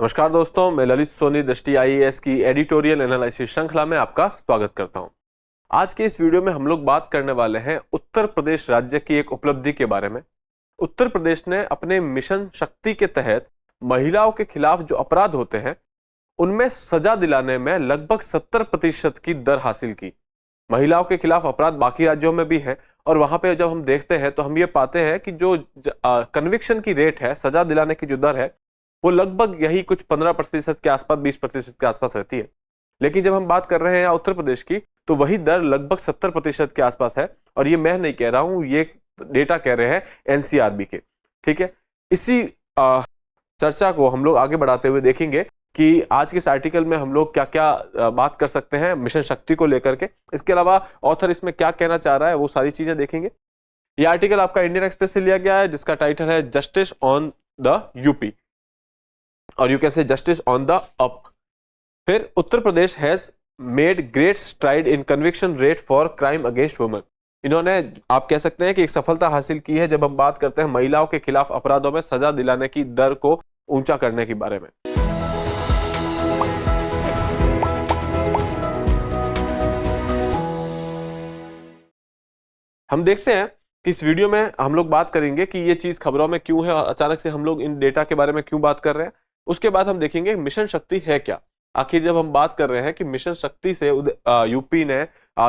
नमस्कार दोस्तों, मैं ललित सोनी दृष्टि आईएएस की एडिटोरियल एनालिसिस श्रृंखला में आपका स्वागत करता हूं। आज के इस वीडियो में हम लोग बात करने वाले हैं उत्तर प्रदेश राज्य की एक उपलब्धि के बारे में। उत्तर प्रदेश ने अपने मिशन शक्ति के तहत महिलाओं के खिलाफ जो अपराध होते हैं उनमें सजा दिलाने में लगभग 70% की दर हासिल की। महिलाओं के खिलाफ अपराध बाकी राज्यों में भी है और वहां पे जब हम देखते हैं तो हम ये पाते हैं कि जो कन्विक्शन की रेट है, सजा दिलाने की जो दर है, वो लगभग यही कुछ 15% के आसपास, 20% के आसपास रहती है। लेकिन जब हम बात कर रहे हैं उत्तर प्रदेश की, तो वही दर लगभग 70% के आसपास है। और ये मैं नहीं कह रहा हूं, ये डेटा कह रहे हैं एनसीआरबी के। ठीक है, इसी चर्चा को हम लोग आगे बढ़ाते हुए देखेंगे कि आज के इस आर्टिकल में हम लोग क्या क्या बात कर सकते हैं मिशन शक्ति को लेकर के। इसके अलावा ऑथर इसमें क्या कहना चाह रहा है वो सारी चीजें देखेंगे। ये आर्टिकल आपका इंडियन एक्सप्रेस से लिया गया है, जिसका टाइटल है जस्टिस ऑन द यूपी, और you can say justice on the up. फिर Uttar Pradesh has made great stride in conviction rate for crime against women. इन्होंने, आप कह सकते हैं कि एक सफलता हासिल की है जब हम बात करते हैं महिलाओं के खिलाफ अपराधों में सजा दिलाने की दर को ऊंचा करने के बारे में। हम देखते हैं कि इस वीडियो में हम लोग बात करेंगे कि ये चीज खबरों में क्यों है और अचानक से हम लोग इन डेटा के बारे में क्यों बात कर रहे हैं। उसके बाद हम देखेंगे मिशन शक्ति है क्या। आखिर जब हम बात कर रहे हैं कि मिशन शक्ति से यूपी ने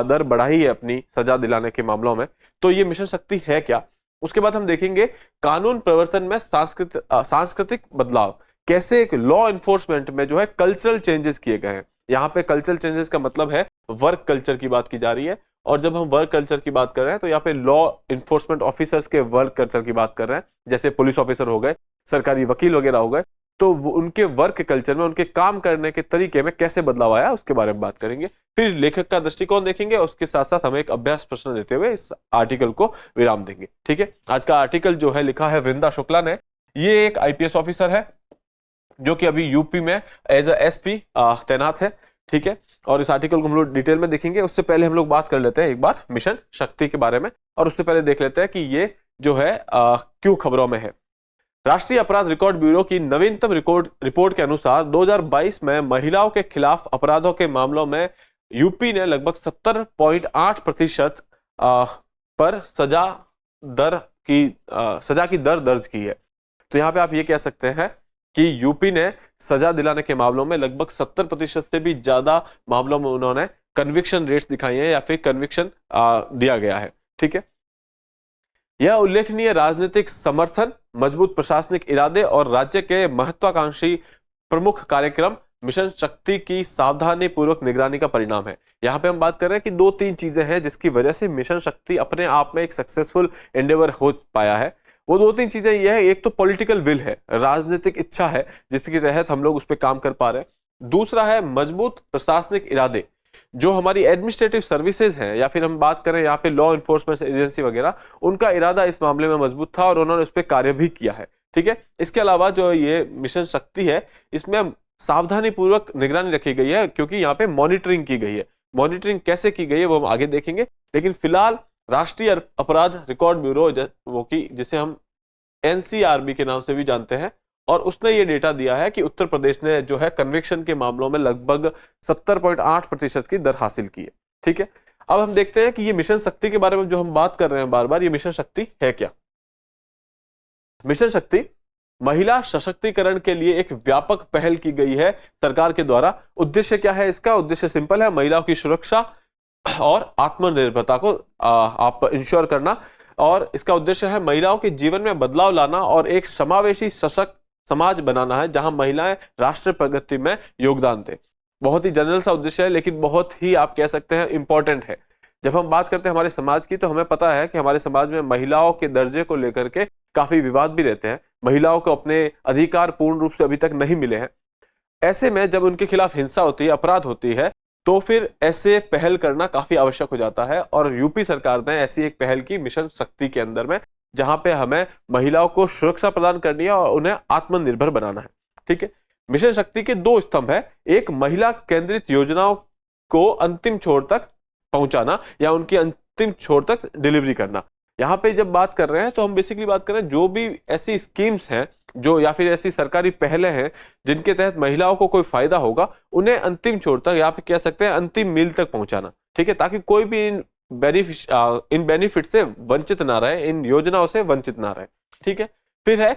दर बढ़ाई है अपनी सजा दिलाने के मामलों में, तो ये मिशन शक्ति है क्या। उसके बाद हम देखेंगे कानून प्रवर्तन में सांस्कृतिक बदलाव, कैसे एक लॉ इन्फोर्समेंट में जो है कल्चरल चेंजेस किए गए हैं। यहाँ पे कल्चरल चेंजेस का मतलब है वर्क कल्चर की बात की जा रही है, और जब हम वर्क कल्चर की बात कर रहे हैं तो यहाँ पे लॉ इन्फोर्समेंट ऑफिसर्स के वर्क कल्चर की बात कर रहे हैं, जैसे पुलिस ऑफिसर हो गए, सरकारी वकील वगैरह हो गए। तो उनके वर्क कल्चर में, उनके काम करने के तरीके में कैसे बदलाव आया उसके बारे में बात करेंगे। फिर लेखक का दृष्टिकोण देखेंगे, उसके साथ साथ हम एक अभ्यास प्रश्न देते हुए इस आर्टिकल को विराम देंगे। ठीक है, आज का आर्टिकल जो है लिखा है वृंदा शुक्ला ने। ये एक आईपीएस ऑफिसर है जो कि अभी यूपी में एज अ एसपी तैनात है। ठीक है, और इस आर्टिकल को हम लोग डिटेल में देखेंगे। उससे पहले हम लोग बात कर लेते हैं एक बार मिशन शक्ति के बारे में, और उससे पहले देख लेते हैं कि ये जो है क्यों खबरों में है। राष्ट्रीय अपराध रिकॉर्ड ब्यूरो की नवीनतम रिपोर्ट के अनुसार 2022 में महिलाओं के खिलाफ अपराधों के मामलों में यूपी ने लगभग 70.8% पर सजा की दर दर्ज की है। तो यहाँ पे आप ये कह सकते हैं कि यूपी ने सजा दिलाने के मामलों में लगभग 70% से भी ज्यादा मामलों में उन्होंने कन्विक्शन रेट्स दिखाई है या फिर कन्विक्शन दिया गया है। ठीक है, यह उल्लेखनीय राजनीतिक समर्थन, मजबूत प्रशासनिक इरादे और राज्य के महत्वाकांक्षी प्रमुख कार्यक्रम मिशन शक्ति की सावधानी पूर्वक निगरानी का परिणाम है। यहाँ पे हम बात कर रहे हैं कि 2-3 चीजें हैं जिसकी वजह से मिशन शक्ति अपने आप में एक सक्सेसफुल एंडेवर हो पाया है। वो 2-3 चीजें ये है, एक तो पॉलिटिकल विल है, राजनीतिक इच्छा है जिसके तहत हम लोग उस पर काम कर पा रहे हैं। दूसरा है मजबूत प्रशासनिक इरादे। जो हमारी एडमिनिस्ट्रेटिव सर्विसेज हैं या फिर हम बात करें यहाँ पे लॉ इन्फोर्समेंट एजेंसी वगैरह, उनका इरादा इस मामले में मजबूत था और उन्होंने उस पर कार्य भी किया है। ठीक है, इसके अलावा जो ये मिशन शक्ति है इसमें सावधानी पूर्वक निगरानी रखी गई है, क्योंकि यहाँ पे मॉनिटरिंग की गई है। मॉनिटरिंग कैसे की गई है वो हम आगे देखेंगे। लेकिन फिलहाल राष्ट्रीय अपराध रिकॉर्ड ब्यूरो, वो की जिसे हम एनसीआरबी के नाम से भी जानते हैं, और उसने ये डेटा दिया है कि उत्तर प्रदेश ने जो है कन्विक्शन के मामलों में लगभग 70.8% की दर हासिल की है। ठीक है, अब हम देखते हैं कि ये मिशन शक्ति के बारे में जो हम बात कर रहे हैं बार बार, ये मिशन शक्ति है क्या। मिशन शक्ति महिला सशक्तिकरण के लिए एक व्यापक पहल की गई है सरकार के द्वारा। उद्देश्य क्या है इसका? उद्देश्य सिंपल है, महिलाओं की सुरक्षा और आत्मनिर्भरता को आप इंश्योर करना, और इसका उद्देश्य है महिलाओं के जीवन में बदलाव लाना और एक समावेशी सशक्त समाज बनाना है जहां महिलाएं राष्ट्र प्रगति में योगदान दें। बहुत ही जनरल सा उद्देश्य है, लेकिन बहुत ही आप कह सकते हैं इंपॉर्टेंट है। जब हम बात करते हैं हमारे समाज की, तो हमें पता है कि हमारे समाज में महिलाओं के दर्जे को लेकर के काफी विवाद भी रहते हैं। महिलाओं को अपने अधिकार पूर्ण रूप से अभी तक नहीं मिले हैं। ऐसे में जब उनके खिलाफ हिंसा होती है, अपराध होती है, तो फिर ऐसे पहल करना काफी आवश्यक हो जाता है। और यूपी सरकार ने ऐसी एक पहल की मिशन शक्ति के अंदर में, जहां पे हमें महिलाओं को सुरक्षा प्रदान करनी है और उन्हें आत्मनिर्भर बनाना है। ठीक है, मिशन शक्ति के 2 स्तंभ है। एक, महिला केंद्रित योजनाओं को अंतिम छोर तक पहुंचाना या उनकी अंतिम छोर तक डिलीवरी करना। यहाँ पे जब बात कर रहे हैं तो हम बेसिकली बात कर रहे हैं जो भी ऐसी स्कीम्स हैं जो या फिर ऐसी सरकारी पहलें हैं जिनके तहत महिलाओं को कोई फायदा होगा, उन्हें अंतिम छोर तक या फिर कह सकते हैं अंतिम मील तक पहुंचाना, ठीक है, ताकि कोई भी इन बेनिफिट से वंचित ना रहे, इन योजनाओं से वंचित ना रहे, ठीक है। फिर है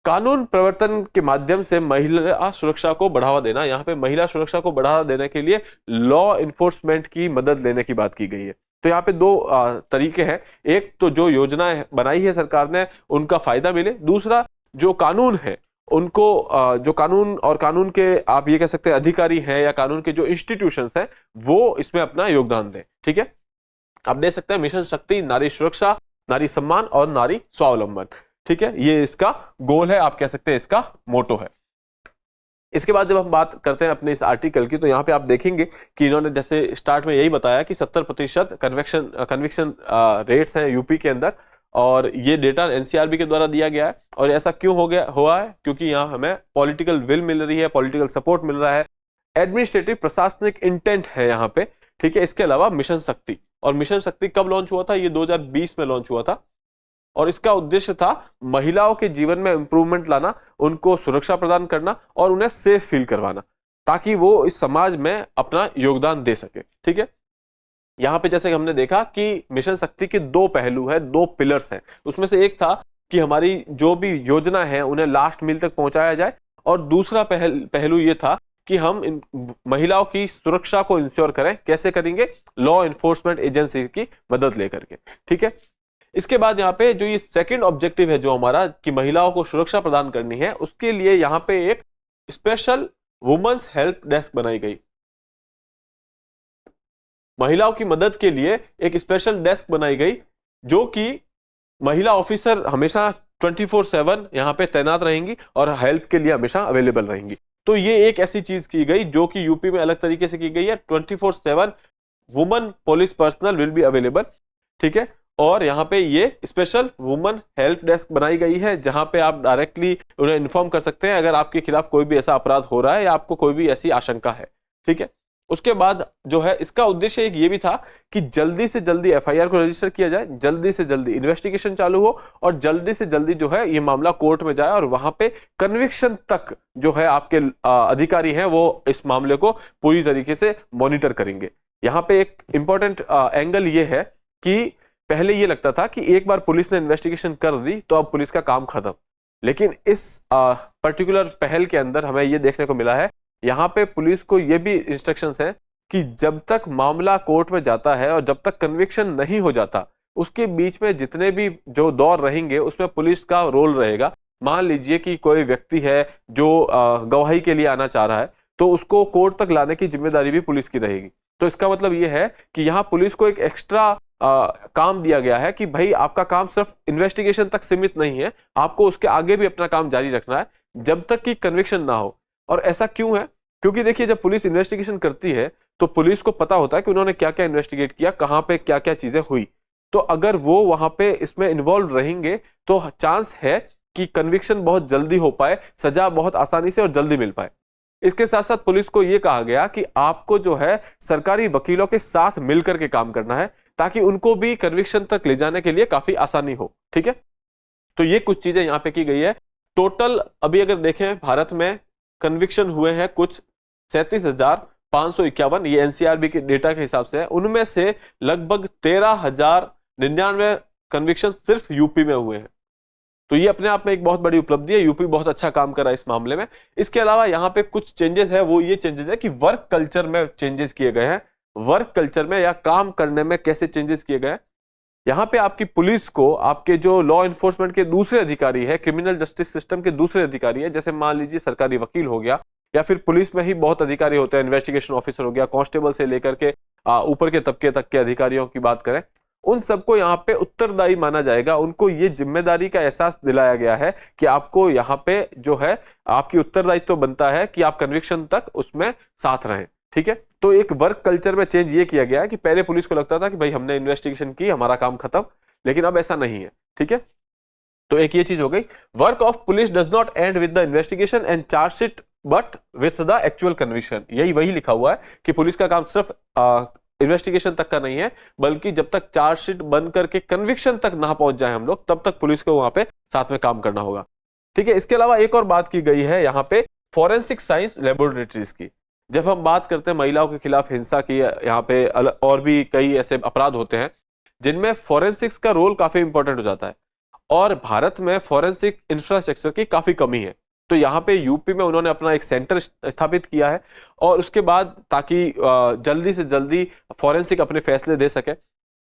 कानून प्रवर्तन के माध्यम से महिला सुरक्षा को बढ़ावा देना। यहाँ पे महिला सुरक्षा को बढ़ावा देने के लिए लॉ इन्फोर्समेंट की मदद लेने की बात की गई है। तो यहाँ पे दो तरीके हैं, एक तो जो योजनाएं बनाई है सरकार ने उनका फायदा मिले, दूसरा जो कानून है उनको जो कानून और कानून के आप ये कह सकते हैं अधिकारी हैं या कानून के जो इंस्टीट्यूशंस हैं वो इसमें अपना योगदान दें, ठीक है। आप देख सकते हैं मिशन शक्ति, नारी सुरक्षा, नारी सम्मान और नारी स्वावलंबन, ठीक है, ये इसका गोल है, आप कह सकते हैं इसका मोटो है। इसके बाद जब हम बात करते हैं अपने इस आर्टिकल की, तो यहाँ पे आप देखेंगे कि इन्होंने जैसे स्टार्ट में यही बताया कि 70% कन्विक्शन रेट्स हैं यूपी के अंदर, और ये डेटा एनसीआरबी के द्वारा दिया गया है। और ऐसा क्यों हुआ है, क्योंकि यहाँ हमें पॉलिटिकल विल मिल रही है, पॉलिटिकल सपोर्ट मिल रहा है, एडमिनिस्ट्रेटिव प्रशासनिक इंटेंट है यहाँ पे, ठीक है। इसके अलावा मिशन शक्ति, और मिशन शक्ति कब लॉन्च हुआ था, ये 2020 में लॉन्च हुआ था, और इसका उद्देश्य था महिलाओं के जीवन में इंप्रूवमेंट लाना, उनको सुरक्षा प्रदान करना और उन्हें सेफ फील करवाना, ताकि वो इस समाज में अपना योगदान दे सके, ठीक है। यहाँ पे जैसे हमने देखा कि मिशन शक्ति के दो पहलू है, दो पिलर्स हैं। उसमें से एक था कि हमारी जो भी योजना है उन्हें लास्ट मील तक पहुंचाया जाए, और दूसरा पहलू ये था कि हम इन महिलाओं की सुरक्षा को इंश्योर करें। कैसे करेंगे, लॉ इन्फोर्समेंट एजेंसी की मदद लेकर के, ठीक है। इसके बाद यहाँ पे जो ये सेकंड ऑब्जेक्टिव है जो हमारा कि महिलाओं को सुरक्षा प्रदान करनी है, उसके लिए यहाँ पे एक स्पेशल वुमेन्स हेल्प डेस्क बनाई गई। महिलाओं की मदद के लिए एक स्पेशल डेस्क बनाई गई, जो कि महिला ऑफिसर हमेशा 24/7 यहाँ पे तैनात रहेंगी और हेल्प के लिए हमेशा अवेलेबल रहेंगी। तो ये एक ऐसी चीज की गई जो कि यूपी में अलग तरीके से की गई है, 24/7 women police personal will be available, ठीक है। और यहाँ पे ये स्पेशल वुमेन हेल्प डेस्क बनाई गई है, जहां पे आप डायरेक्टली उन्हें इन्फॉर्म कर सकते हैं अगर आपके खिलाफ कोई भी ऐसा अपराध हो रहा है या आपको कोई भी ऐसी आशंका है, ठीक है। उसके बाद जो है इसका उद्देश्य एक ये भी था कि जल्दी से जल्दी एफआईआर को रजिस्टर किया जाए, जल्दी से जल्दी इन्वेस्टिगेशन चालू हो, और जल्दी से जल्दी जो है ये मामला कोर्ट में जाए, और वहां पे कन्विक्शन तक जो है आपके अधिकारी हैं वो इस मामले को पूरी तरीके से मॉनिटर करेंगे। यहाँ पे एक इंपॉर्टेंट एंगल ये है कि पहले ये लगता था कि एक बार पुलिस ने इन्वेस्टिगेशन कर दी तो अब पुलिस का काम खत्म, लेकिन इस पर्टिकुलर पहल के अंदर हमें ये देखने को मिला है, यहाँ पे पुलिस को ये भी इंस्ट्रक्शंस हैं कि जब तक मामला कोर्ट में जाता है और जब तक कन्विक्शन नहीं हो जाता, उसके बीच में जितने भी जो दौर रहेंगे उसमें पुलिस का रोल रहेगा। मान लीजिए कि कोई व्यक्ति है जो गवाही के लिए आना चाह रहा है, तो उसको कोर्ट तक लाने की जिम्मेदारी भी पुलिस की रहेगी। तो इसका मतलब ये है कि यहाँ पुलिस को एक एक्स्ट्रा काम दिया गया है कि भाई आपका काम सिर्फ इन्वेस्टिगेशन तक सीमित नहीं है, आपको उसके आगे भी अपना काम जारी रखना है जब तक कि कन्विक्शन ना हो। और ऐसा क्यों है, क्योंकि देखिए जब पुलिस इन्वेस्टिगेशन करती है तो पुलिस को पता होता है कि उन्होंने क्या क्या इन्वेस्टिगेट किया, कहां पे क्या क्या चीजें हुई। तो अगर वो वहां पे इसमें इन्वॉल्व रहेंगे तो चांस है कि कन्विक्शन बहुत जल्दी हो पाए, सजा बहुत आसानी से और जल्दी मिल पाए। इसके साथ साथ पुलिस को यह कहा गया कि आपको जो है सरकारी वकीलों के साथ मिलकर के काम करना है, ताकि उनको भी कन्विक्शन तक ले जाने के लिए काफी आसानी हो, ठीक है। तो ये कुछ चीजें यहाँ पे की गई है। टोटल अभी अगर देखें भारत में कन्विक्शन हुए हैं कुछ 37,551, ये एनसीआरबी के डेटा के हिसाब से है। उनमें से लगभग 13,099 कन्विक्शन सिर्फ यूपी में हुए हैं। तो ये अपने आप में एक बहुत बड़ी उपलब्धि है, यूपी बहुत अच्छा काम कर रहा है इस मामले में। इसके अलावा यहाँ पे कुछ चेंजेस है, वो ये चेंजेस है कि वर्क कल्चर में चेंजेस किए गए हैं। वर्क कल्चर में या काम करने में कैसे चेंजेस किए गए हैं, यहाँ पे आपकी पुलिस को आपके जो लॉ इन्फोर्समेंट के दूसरे अधिकारी है, क्रिमिनल जस्टिस सिस्टम के दूसरे अधिकारी है, जैसे मान लीजिए सरकारी वकील हो गया, या फिर पुलिस में ही बहुत अधिकारी होते हैं, इन्वेस्टिगेशन ऑफिसर हो गया, कांस्टेबल से लेकर के ऊपर के तबके तक के अधिकारियों की बात करें, उन सबको यहाँ पे उत्तरदायी माना जाएगा। उनको ये जिम्मेदारी का एहसास दिलाया गया है कि आपको यहाँ पे जो है आपकी उत्तरदायित्व बनता है कि आप कन्विक्शन तक उसमें साथ रहें, ठीक है। तो एक वर्क कल्चर में चेंज ये किया गया है कि पहले पुलिस को लगता था कि भाई हमने इन्वेस्टिगेशन की, हमारा काम खत्म, लेकिन अब ऐसा नहीं है, ठीक है। तो एक ये चीज हो गई। Work of police does not and with the investigation and chargesheet but with the actual conviction. यही वही लिखा हुआ है कि पुलिस का काम सिर्फ इन्वेस्टिगेशन तक का नहीं है, बल्कि जब तक चार्जशीट बन करके कन्विक्शन तक ना पहुंच जाए हम लोग, तब तक पुलिस को वहां पे साथ में काम करना होगा। ठीक है। इसके अलावा एक और बात की गई है यहाँ पे फॉरेंसिक साइंस लेबोरेटरीज की। जब हम बात करते हैं महिलाओं के खिलाफ हिंसा की, यहाँ पे और भी कई ऐसे अपराध होते हैं जिनमें फॉरेंसिक्स का रोल काफी इंपॉर्टेंट हो जाता है, और भारत में फॉरेंसिक इंफ्रास्ट्रक्चर की काफी कमी है। तो यहाँ पे यूपी में उन्होंने अपना एक सेंटर स्थापित किया है, और उसके बाद ताकि जल्दी से जल्दी फॉरेंसिक अपने फैसले दे सके।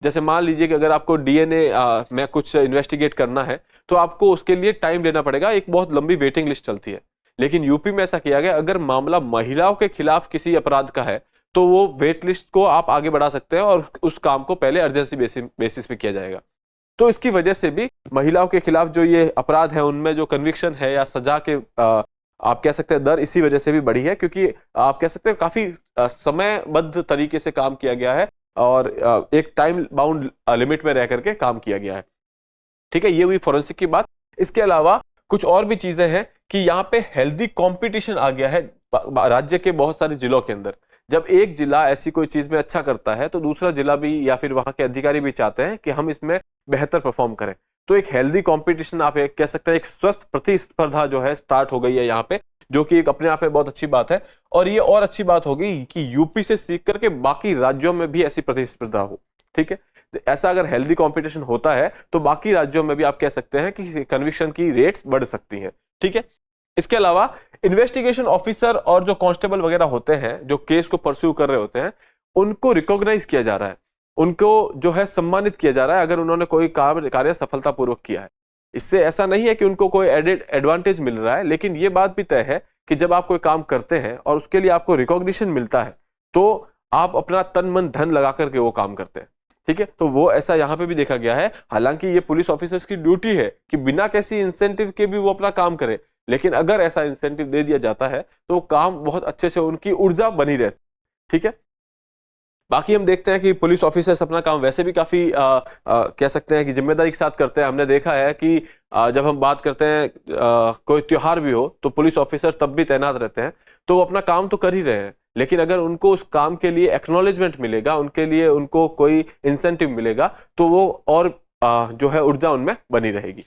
जैसे मान लीजिए कि अगर आपको डीएनए में कुछ इन्वेस्टिगेट करना है तो आपको उसके लिए टाइम लेना पड़ेगा, एक बहुत लंबी वेटिंग लिस्ट चलती है। लेकिन यूपी में ऐसा किया गया, अगर मामला महिलाओं के खिलाफ किसी अपराध का है तो वो वेट लिस्ट को आप आगे बढ़ा सकते हैं और उस काम को पहले अर्जेंसी बेसिस पे किया जाएगा। तो इसकी वजह से भी महिलाओं के खिलाफ जो ये अपराध है उनमें जो कन्विक्शन है या सजा के आप कह सकते हैं दर इसी वजह से भी बढ़ी है, क्योंकि आप कह सकते हैं काफी समयबद्ध तरीके से काम किया गया है और एक टाइम बाउंड लिमिट में रह करके काम किया गया है। ठीक है, ये हुई फॉरेंसिक की बात। इसके अलावा कुछ और भी चीजें हैं कि यहाँ पे हेल्दी कंपटीशन आ गया है राज्य के बहुत सारे जिलों के अंदर। जब एक जिला ऐसी कोई चीज में अच्छा करता है तो दूसरा जिला भी या फिर वहां के अधिकारी भी चाहते हैं कि हम इसमें बेहतर परफॉर्म करें। तो एक हेल्दी कंपटीशन आप एक कह सकते हैं, एक स्वस्थ प्रतिस्पर्धा जो है स्टार्ट हो गई है यहाँ पे, जो कि एक अपने आप में बहुत अच्छी बात है। और ये और अच्छी बात होगी कि यूपी से सीख करके बाकी राज्यों में भी ऐसी प्रतिस्पर्धा हो। ठीक है, ऐसा अगर हेल्दी कंपटीशन होता है तो बाकी राज्यों में भी आप कह सकते हैं कि कन्विक्शन की रेट्स बढ़ सकती हैं। ठीक है, इसके अलावा इन्वेस्टिगेशन ऑफिसर और जो कांस्टेबल वगैरह होते हैं जो केस को परस्यू कर रहे होते हैं, उनको रिकॉग्नाइज किया जा रहा है, उनको जो है सम्मानित किया जा रहा है अगर उन्होंने कोई कार्य सफलतापूर्वक किया है। इससे ऐसा नहीं है कि उनको कोई एडेड एडवांटेज मिल रहा है, लेकिन ये बात भी तय है कि जब आप कोई काम करते हैं और उसके लिए आपको रिकॉग्निशन मिलता है तो आप अपना तन मन धन लगा करके वो काम करते हैं। ठीक है, तो वो ऐसा यहाँ पे भी देखा गया है। हालांकि ये पुलिस ऑफिसर्स की ड्यूटी है कि बिना किसी इंसेंटिव के भी वो अपना काम करे, लेकिन अगर ऐसा इंसेंटिव दे दिया जाता है तो काम बहुत अच्छे से, उनकी ऊर्जा बनी रहती। ठीक है, बाकी हम देखते हैं कि पुलिस ऑफिसर्स अपना काम वैसे भी काफी कह सकते हैं कि जिम्मेदारी के साथ करते हैं। हमने देखा है कि जब हम बात करते हैं कोई त्योहार भी हो तो पुलिस ऑफिसर तब भी तैनात रहते हैं, तो वो अपना काम तो कर ही रहे हैं, लेकिन अगर उनको उस काम के लिए एक्नॉलेजमेंट मिलेगा, उनके लिए उनको कोई इंसेंटिव मिलेगा तो वो और जो है ऊर्जा उनमें बनी रहेगी।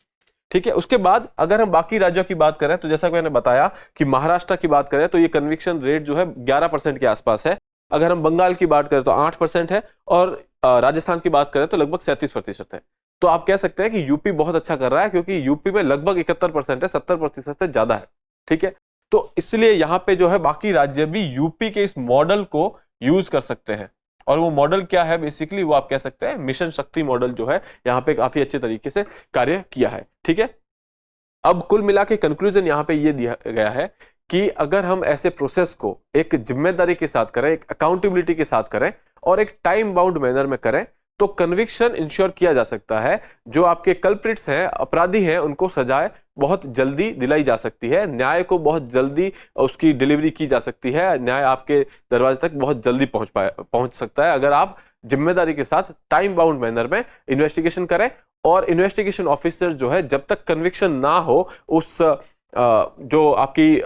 ठीक है, उसके बाद अगर हम बाकी राज्यों की बात करें तो जैसा कि मैंने बताया कि महाराष्ट्र की बात करें तो ये कन्विक्शन रेट जो है 11% के आसपास है। अगर हम बंगाल की बात करें तो 8% है, और राजस्थान की बात करें तो लगभग 37% है। तो आप कह सकते हैं कि यूपी बहुत अच्छा कर रहा है, क्योंकि यूपी में लगभग 71% है, 70% से ज्यादा है। ठीक है, तो इसलिए यहाँ पे जो है बाकी राज्य भी यूपी के इस मॉडल को यूज कर सकते हैं। और वो मॉडल क्या है, बेसिकली वो आप कह सकते हैं मिशन शक्ति मॉडल जो है यहाँ पे काफी अच्छे तरीके से कार्य किया है। ठीक है, अब कुल मिला के कंक्लूजन यहाँ पे ये दिया गया है कि अगर हम ऐसे प्रोसेस को एक जिम्मेदारी के साथ करें, एक अकाउंटेबिलिटी के साथ करें और एक टाइम बाउंड मैनर में करें तो कन्विक्शन इंश्योर किया जा सकता है। जो आपके कल्प्रिट्स हैं, अपराधी हैं, उनको सजाएं बहुत जल्दी दिलाई जा सकती है, न्याय को बहुत जल्दी उसकी डिलीवरी की जा सकती है, न्याय आपके दरवाजे तक बहुत जल्दी पहुंच सकता है अगर आप जिम्मेदारी के साथ टाइम बाउंड मैनर में इन्वेस्टिगेशन करें। और इन्वेस्टिगेशन ऑफिसर जो है जब तक कन्विक्शन ना हो उस जो आपकी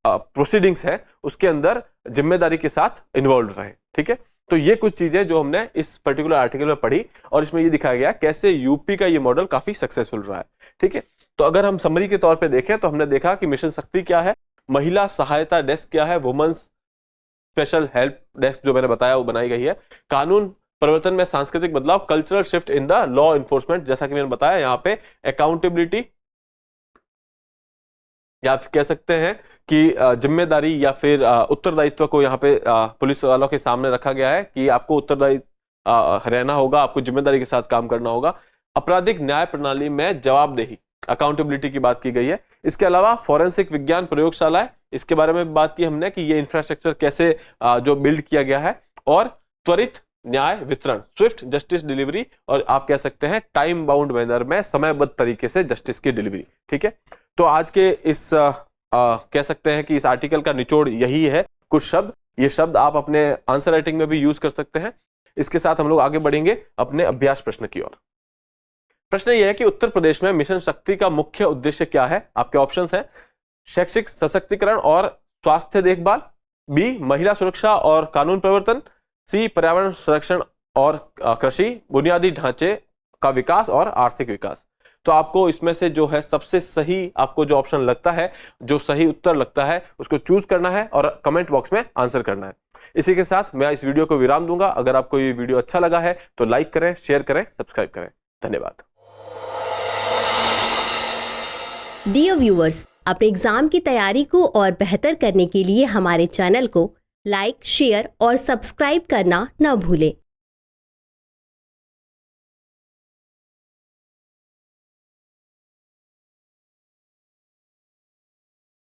प्रोसीडिंग्स है उसके अंदर जिम्मेदारी के साथ इन्वॉल्व रहे। ठीक है, तो ये कुछ चीजें जो हमने इस पर्टिकुलर आर्टिकल में पढ़ी और इसमें ये दिखाया गया कैसे यूपी का ये मॉडल काफी सक्सेसफुल रहा है। ठीक है, तो अगर हम समरी के तौर पे देखें तो हमने देखा कि मिशन शक्ति क्या है, महिला सहायता डेस्क क्या है, वुमेन्स स्पेशल हेल्प डेस्क जो मैंने बताया वो बनाई गई है, कानून परिवर्तन में सांस्कृतिक बदलाव, cultural shift in the law enforcement, जैसा कि मैंने बताया यहाँ पे अकाउंटेबिलिटी या कह सकते हैं कि जिम्मेदारी या फिर उत्तरदायित्व को यहाँ पे पुलिस वालों के सामने रखा गया है कि आपको उत्तरदायी रहना होगा, आपको जिम्मेदारी के साथ काम करना होगा। आपराधिक न्याय प्रणाली में जवाबदेही, अकाउंटेबिलिटी की बात की गई है। इसके अलावा फॉरेंसिक विज्ञान प्रयोगशाला, इसके बारे में बात की हमने कि ये इंफ्रास्ट्रक्चर कैसे जो बिल्ड किया गया है, और त्वरित न्याय वितरण, स्विफ्ट जस्टिस डिलीवरी, और आप कह सकते हैं टाइम बाउंड मैनर में समयबद्ध तरीके से जस्टिस की डिलीवरी। ठीक है, तो आज के इस कह सकते हैं कि इस आर्टिकल का निचोड़ यही है। कुछ शब्द, ये शब्द आप अपने आंसर राइटिंग में भी यूज कर सकते हैं। इसके साथ हम लोग आगे बढ़ेंगे अपने अभ्यास प्रश्न की ओर। प्रश्न यह है कि उत्तर प्रदेश में मिशन शक्ति का मुख्य उद्देश्य क्या है। आपके ऑप्शंस हैं शैक्षिक सशक्तिकरण और स्वास्थ्य देखभाल, बी महिला सुरक्षा और कानून प्रवर्तन, सी पर्यावरण संरक्षण और कृषि, बुनियादी ढांचे का विकास और आर्थिक विकास। तो आपको इसमें से जो है सबसे सही आपको जो ऑप्शन लगता है, जो सही उत्तर लगता है, उसको चूज करना है और कमेंट बॉक्स में आंसर करना है। इसी के साथ मैं इस वीडियो को विराम दूंगा। अगर आपको ये वीडियो अच्छा लगा है तो लाइक करें, शेयर करें, सब्सक्राइब करें। धन्यवाद। डियर व्यूअर्स, अपने एग्जाम की तैयारी को और बेहतर करने के लिए हमारे चैनल को लाइक, शेयर और सब्सक्राइब करना न भूलें।